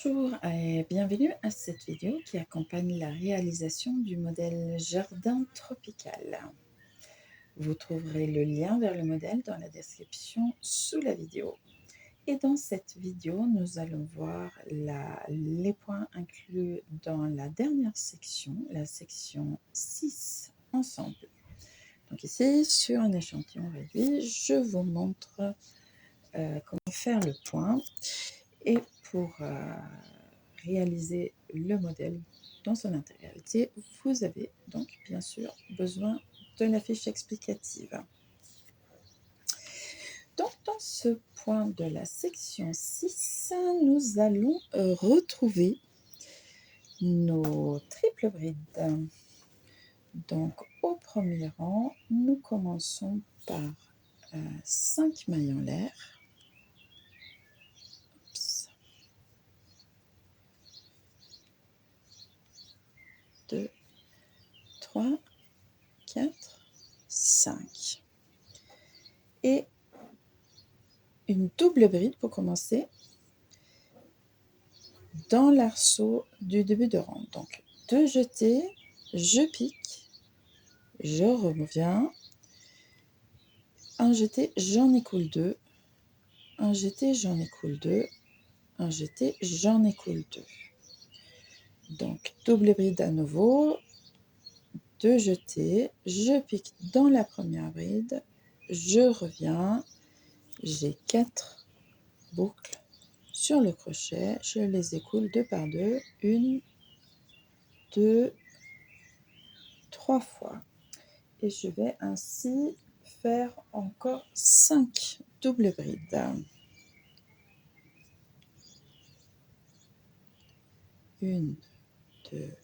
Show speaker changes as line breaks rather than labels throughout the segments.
Bonjour et bienvenue à cette vidéo qui accompagne la réalisation du modèle jardin tropical. Vous trouverez le lien vers le modèle dans la description sous la vidéo. Et dans cette vidéo, nous allons voir les points inclus dans la dernière section, la section 6, ensemble. Donc ici, sur un échantillon réduit, je vous montre comment faire le point. Et pour réaliser le modèle dans son intégralité, vous avez donc bien sûr besoin de la fiche explicative. Donc dans ce point de la section 6, nous allons retrouver nos triples brides. Donc au premier rang, nous commençons par 5 mailles en l'air. 2, 3, 4, 5. Et une double bride pour commencer dans l'arceau du début de rang. Donc 2 jetés, je pique, je reviens, un jeté, j'en écoule 2, un jeté, j'en écoule 2, un jeté, j'en écoule 2. Donc double bride à nouveau, 2 jetés, je pique dans la première bride, je reviens, j'ai 4 boucles sur le crochet, je les écoule 2 par 2, 1, 2, 3 fois. Et je vais ainsi faire encore 5 doubles brides. 1, 2,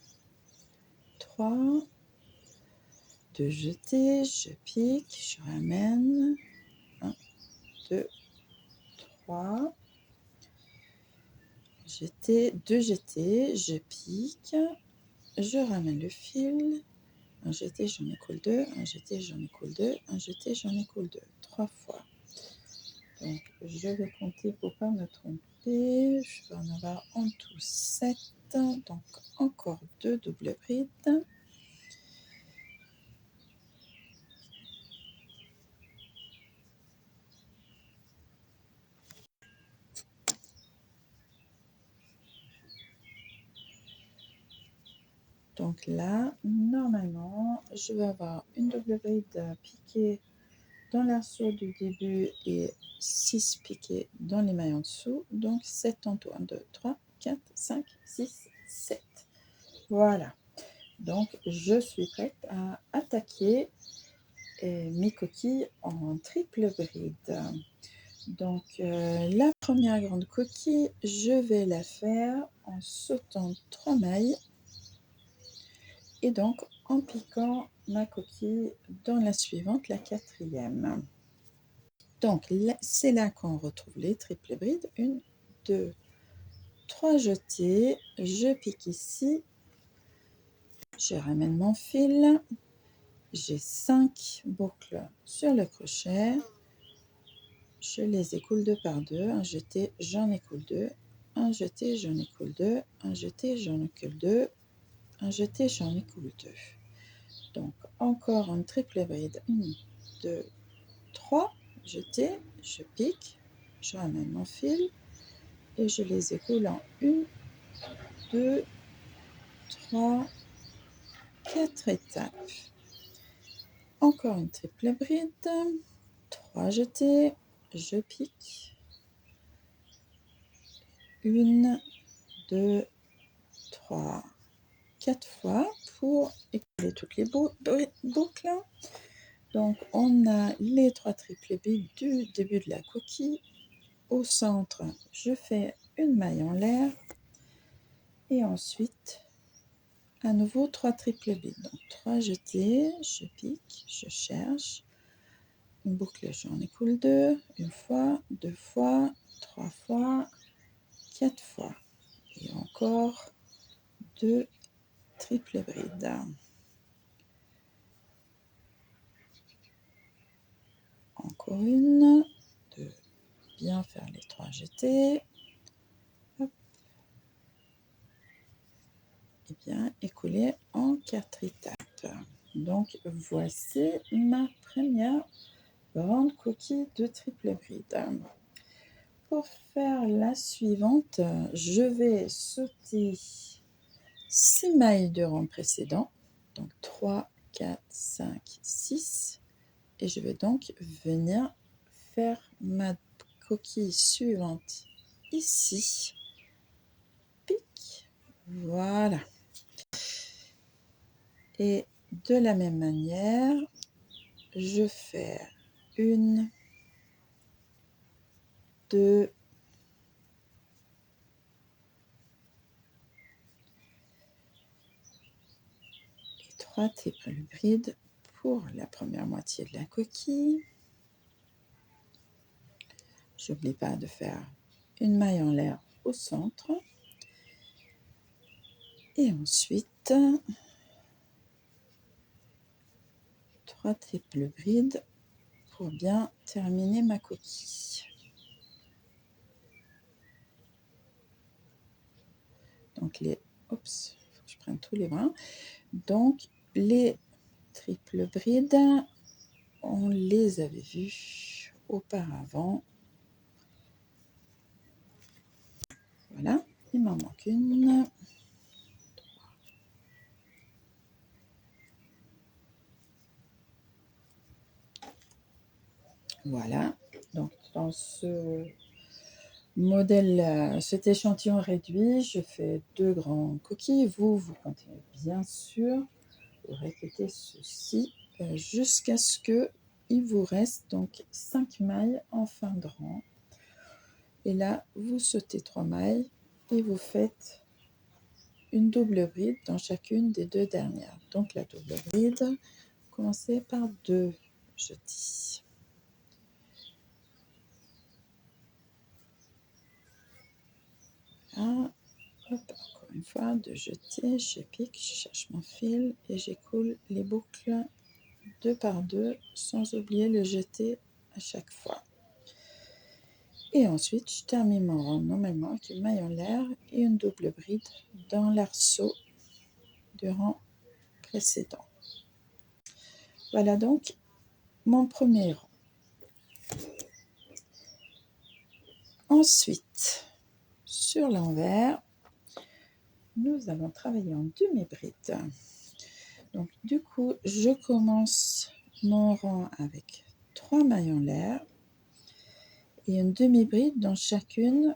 3, 2 jetés, je pique, je ramène, 1, 2, 3, jeté, 2 jetés, je pique, je ramène le fil, un jeté, j'en écoule 2, un jeté, j'en écoule 2, un jeté, j'en écoule 2, 3 fois. Donc je vais compter pour ne pas me tromper, je vais en avoir en tout 7, donc encore 2 doubles brides. Donc là, normalement, je vais avoir une double bride piquée dans l'arceau du début et 6 piqués dans les mailles en dessous. Donc 7 en tout. 1, 2, 3, 4, 5, 6, 7. Voilà. Donc je suis prête à attaquer mes coquilles en triple bride. Donc la première grande coquille, je vais la faire en sautant 3 mailles et donc en piquant ma coquille dans la suivante, la quatrième. Donc c'est là qu'on retrouve les triples brides. 1, 2, 3 jetés, je pique ici, je ramène mon fil, j'ai 5 boucles sur le crochet, je les écoule 2 par 2, un jeté, j'en écoule 2, un jeté, j'en écoule 2, un jeté, j'en écoule 2, un jeté, j'en écoule 2. Donc encore une triple bride, 1, 2, 3, jeté, je pique, je ramène mon fil et je les écoule en 1, 2, 3, 4 étapes. Encore une triple bride, 3 jetés, je pique, 1, 2, 3, 4 fois pour écouler toutes les boucles. Donc on a les 3 triples brides du début de la coquille. Au centre, je fais une maille en l'air et ensuite à nouveau 3 triples brides. Donc 3 jetés, je pique, je cherche, une boucle, j'en écoule 2, une fois, 2 fois, 3 fois, 4 fois et encore 2 triple bride. Encore une, 2, bien faire les 3 jetés. Hop. couler en 4 étapes. Donc voici ma première grande coquille de triple bride. Pour faire la suivante, je vais sauter 6 mailles de rang précédent, donc 3, 4, 5, 6, et je vais donc venir faire ma coquille suivante ici, pique, voilà. Et de la même manière, je fais 1, 2, 3 triple bride pour la première moitié de la coquille. J'oublie pas de faire une maille en l'air au centre. Et ensuite, 3 triple brides pour bien terminer ma coquille. Donc les, oups, faut que je prenne tous les brins. Donc les triple brides, on les avait vus auparavant. Voilà, il m'en manque une. Voilà, donc dans ce modèle, cet échantillon réduit, je fais 2 grands coquilles. Vous continuez bien sûr, vous répétez ceci jusqu'à ce qu'il vous reste donc 5 mailles en fin de rang. Et là, vous sautez 3 mailles et vous faites une double bride dans chacune des 2 dernières. Donc la double bride, commencez par 2 jetis. Là, hop, encore une fois, 2 jetés, je pique, je cherche mon fil et j'écoule les boucles 2 par 2 sans oublier le jeté à chaque fois. Et ensuite, je termine mon rang normalement avec une maille en l'air et une double bride dans l'arceau du rang précédent. Voilà donc mon premier rang. Ensuite, sur l'envers, nous allons travailler en demi-bride. Donc du coup, je commence mon rang avec 3 mailles en l'air et une demi-bride dans chacune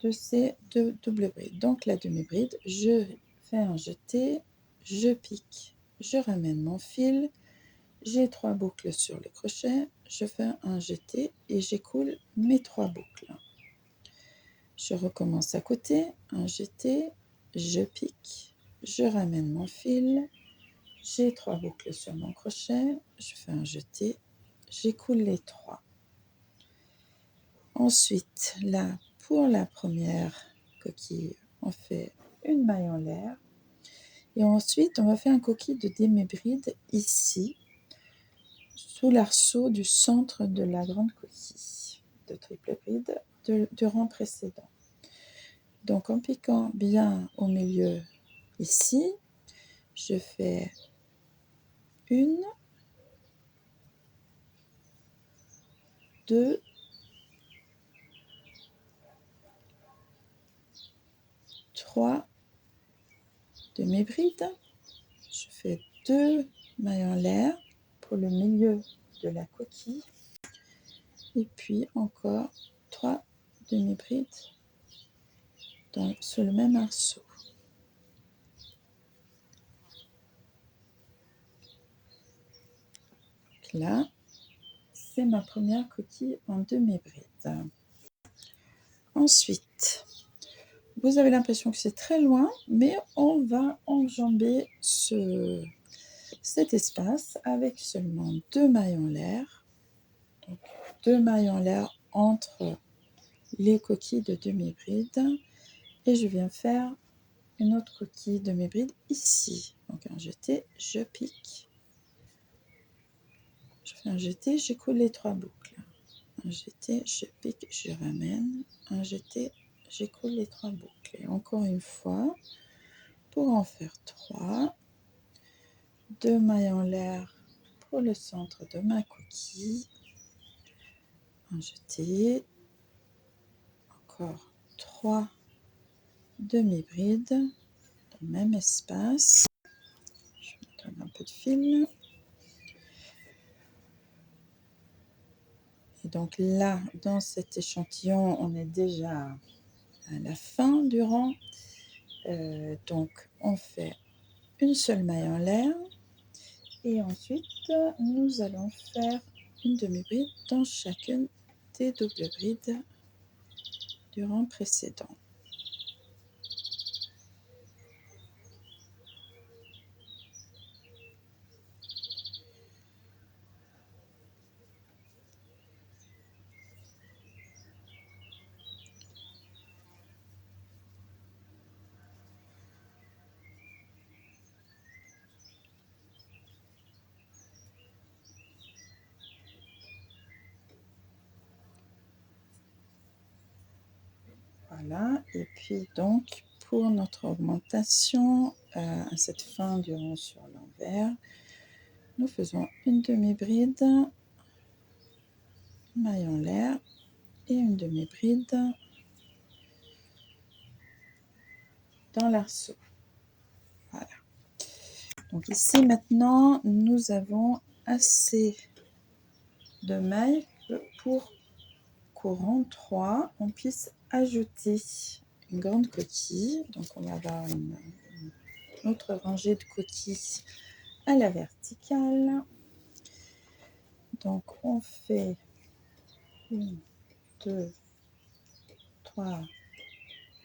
de ces 2 doubles brides. Donc la demi-bride, je fais un jeté, je pique, je ramène mon fil, j'ai 3 boucles sur le crochet, je fais un jeté et j'écoule mes 3 boucles. Je recommence à côté, un jeté, je pique, je ramène mon fil, j'ai 3 boucles sur mon crochet, je fais un jeté, j'écoule les 3. Ensuite, là, pour la première coquille, on fait une maille en l'air. Et ensuite, on va faire un coquille de demi-bride ici, sous l'arceau du centre de la grande coquille de triple bride du rang précédent. Donc, en piquant bien au milieu ici, je fais 1, 2, 3 demi-brides. Je fais 2 mailles en l'air pour le milieu de la coquille. Et puis encore 3 demi-brides sur le même arceau. Donc là, c'est ma première coquille en demi-bride. Ensuite, vous avez l'impression que c'est très loin, mais on va enjamber cet espace avec seulement 2 mailles en l'air. Donc 2 mailles en l'air entre les coquilles de demi-bride. Et je viens faire une autre coquille demi-bride ici. Donc un jeté, je pique. Je fais un jeté, j'écoule les 3 boucles. Un jeté, je pique, je ramène. Un jeté, j'écoule les 3 boucles. Et encore une fois, pour en faire 3, 2 mailles en l'air pour le centre de ma coquille, un jeté, encore 3 demi-brides dans le même espace. Je vais mettre un peu de fil. Et donc là, dans cet échantillon, on est déjà à la fin du rang. Donc on fait une seule maille en l'air et ensuite nous allons faire une demi-bride dans chacune des doubles brides du rang précédent. Voilà, et puis donc pour notre augmentation à cette fin du rang sur l'envers, nous faisons une demi-bride, maille en l'air et une demi-bride dans l'arceau. Voilà. Donc ici maintenant, nous avons assez de mailles pour qu'au rang 3, on puisse ajouter une grande coquille. Donc on va avoir une autre rangée de coquilles à la verticale. Donc on fait 1, 2, 3,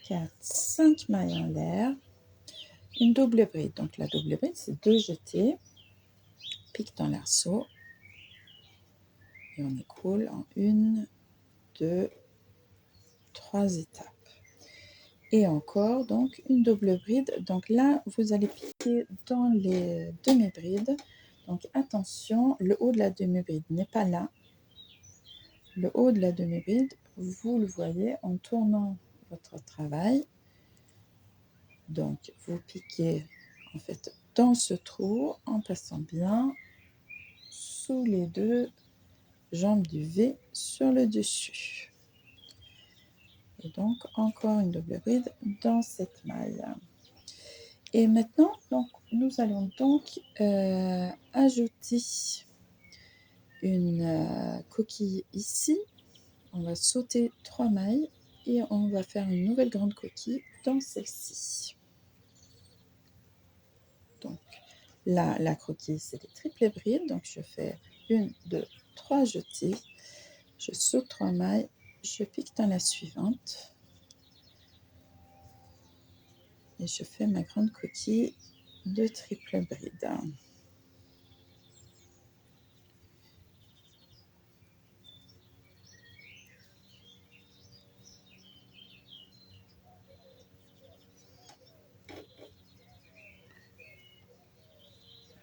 4, 5 mailles en l'air, une double bride. Donc la double bride, c'est 2 jetés, pique dans l'arceau et on écoule en 1, 2, 3 étapes. Et encore donc une double bride. Donc là, vous allez piquer dans les demi-brides. Donc attention, le haut de la demi-bride n'est pas là. Le haut de la demi-bride, vous le voyez en tournant votre travail. Donc vous piquez en fait dans ce trou en passant bien sous les 2 jambes du V sur le dessus. Et donc encore une double bride dans cette maille. Et maintenant, donc, nous allons donc ajouter une coquille ici. On va sauter 3 mailles et on va faire une nouvelle grande coquille dans celle-ci. Donc là, la coquille, c'est des triples brides. Donc je fais 1, 2, 3 jetés. Je saute 3 mailles. Je pique dans la suivante. Et je fais ma grande coquille de triple bride.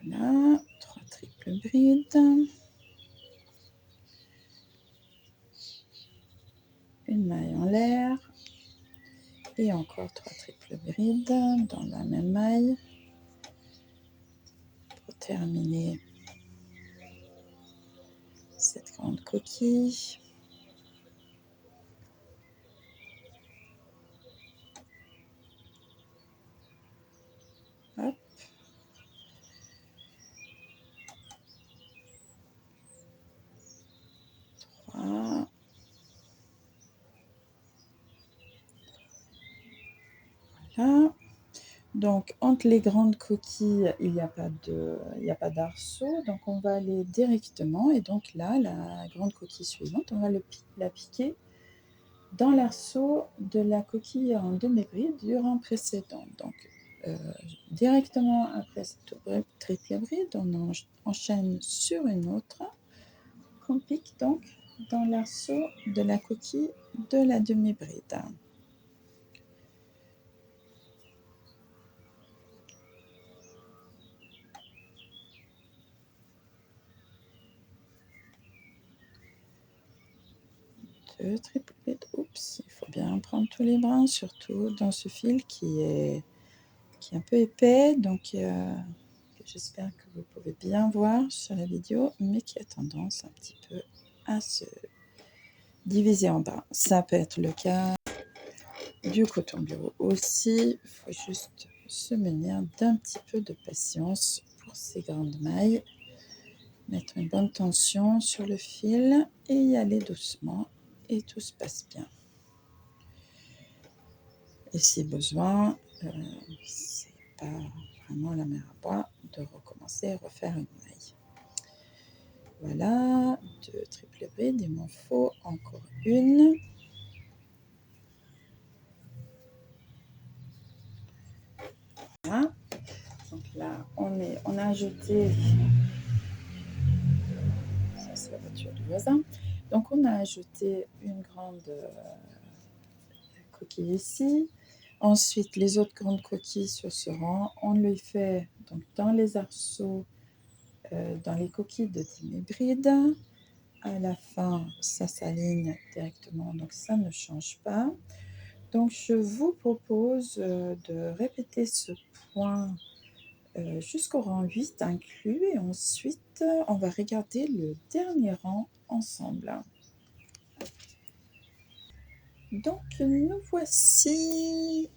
Voilà, 3 triples brides. Une maille en l'air. Et encore 3 triples brides dans la même maille. Pour terminer cette grande coquille. Hop. Voilà. Voilà. Donc, entre les grandes coquilles, il n'y a pas d'arceau. Donc, on va aller directement. Et donc là, la grande coquille suivante, on va la piquer dans l'arceau de la coquille en demi-bride du rang précédent. Donc, directement après cette triple bride, on enchaîne sur une autre qu'on pique donc dans l'arceau de la coquille de la demi-bride. Deux triple brides. Oups, il faut bien prendre tous les brins, surtout dans ce fil qui qui est un peu épais, donc j'espère que vous pouvez bien voir sur la vidéo, mais qui a tendance un petit peu à se diviser en bas. Ça peut être le cas du coton bureau aussi. Il faut juste se munir d'un petit peu de patience pour ces grandes mailles. Mettre une bonne tension sur le fil et y aller doucement et tout se passe bien. Et si besoin, c'est pas vraiment la mer à boire de recommencer et refaire une maille. Voilà, 2 triples brides, il m'en faut encore une. Voilà. Donc là, on a ajouté, ça c'est la voiture du voisin. Donc on a ajouté une grande coquille ici. Ensuite, les autres grandes coquilles sur ce rang, on les fait donc dans les arceaux, dans les coquilles de dimébride. À la fin, ça s'aligne directement, donc ça ne change pas. Donc, je vous propose de répéter ce point jusqu'au rang 8 inclus, et ensuite, on va regarder le dernier rang ensemble. Donc, nous voici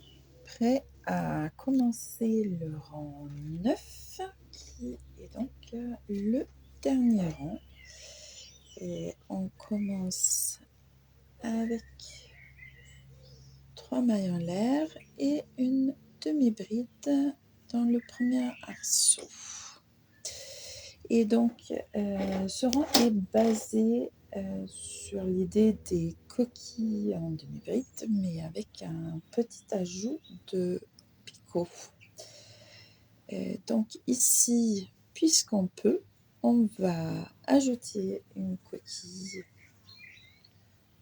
prêts à commencer le rang 9, qui est donc le dernier rang. Et on commence avec 3 mailles en l'air et une demi-bride dans le premier arceau. Et donc, ce rang est basé sur l'idée des coquilles en demi-bride, mais avec un petit ajout de picot. Donc ici, puisqu'on peut, on va ajouter une coquille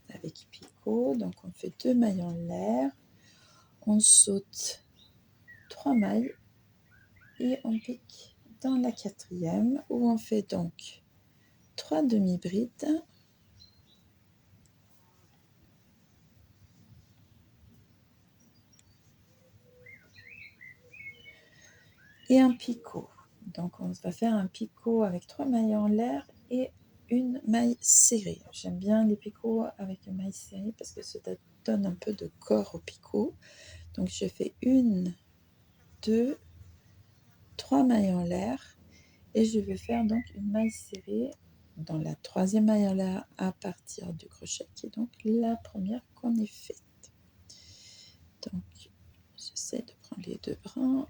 avec picot. Donc on fait 2 mailles en l'air, on saute 3 mailles et on pique dans la quatrième, où on fait donc 3 demi-brides et un picot. Donc on va faire un picot avec 3 mailles en l'air et une maille serrée. J'aime bien les picots avec une maille serrée parce que ça donne un peu de corps au picot. Donc je fais 1, 2, 3 mailles en l'air et je vais faire donc une maille serrée dans la troisième maille en l'air à partir du crochet qui est donc la première qu'on ait faite. Donc j'essaie de prendre les 2 brins,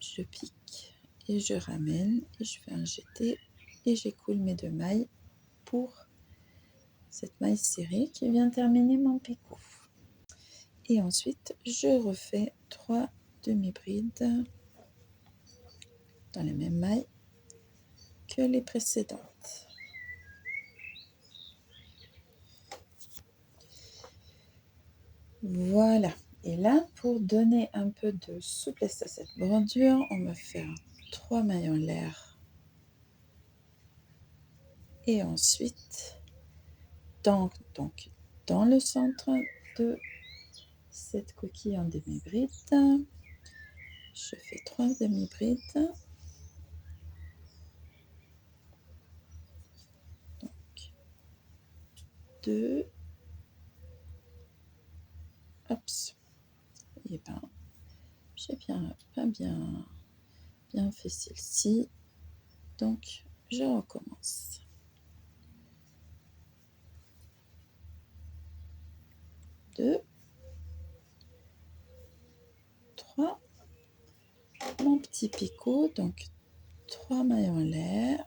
je pique et je ramène et je fais un jeté et j'écoule mes 2 mailles pour cette maille serrée qui vient terminer mon picot. Et ensuite je refais 3 demi-brides dans les mêmes mailles que les précédentes. Voilà. Et là, pour donner un peu de souplesse à cette bordure, on va faire 3 mailles en l'air. Et ensuite, donc dans le centre de cette coquille en demi-bride, je fais 3 demi-brides. Donc, 2. Hop. Et ben, j'ai pas bien fait celle-ci. Donc, je recommence. 2, 3, mon petit picot, donc 3 mailles en l'air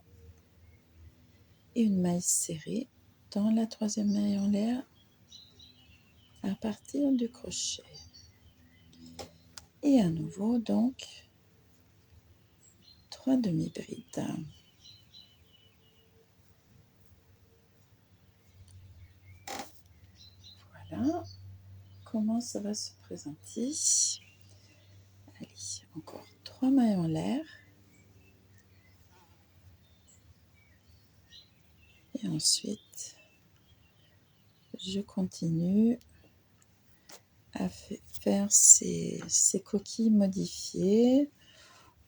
et une maille serrée dans la troisième maille en l'air à partir du crochet. Et à nouveau, donc, 3 demi-brides. Voilà comment ça va se présenter. Allez, encore 3 mailles en l'air. Et ensuite, je continue à faire ces coquilles modifiées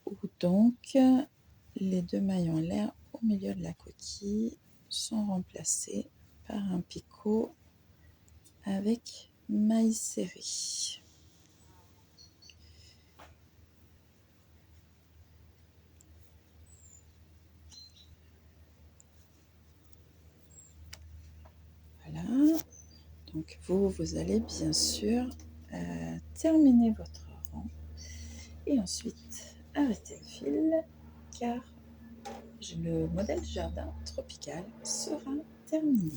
où donc les deux mailles en l'air au milieu de la coquille sont remplacés par un picot avec mailles serrées. Voilà, donc vous allez bien sûr terminer votre rang et ensuite arrêter le fil car le modèle jardin tropical sera terminé.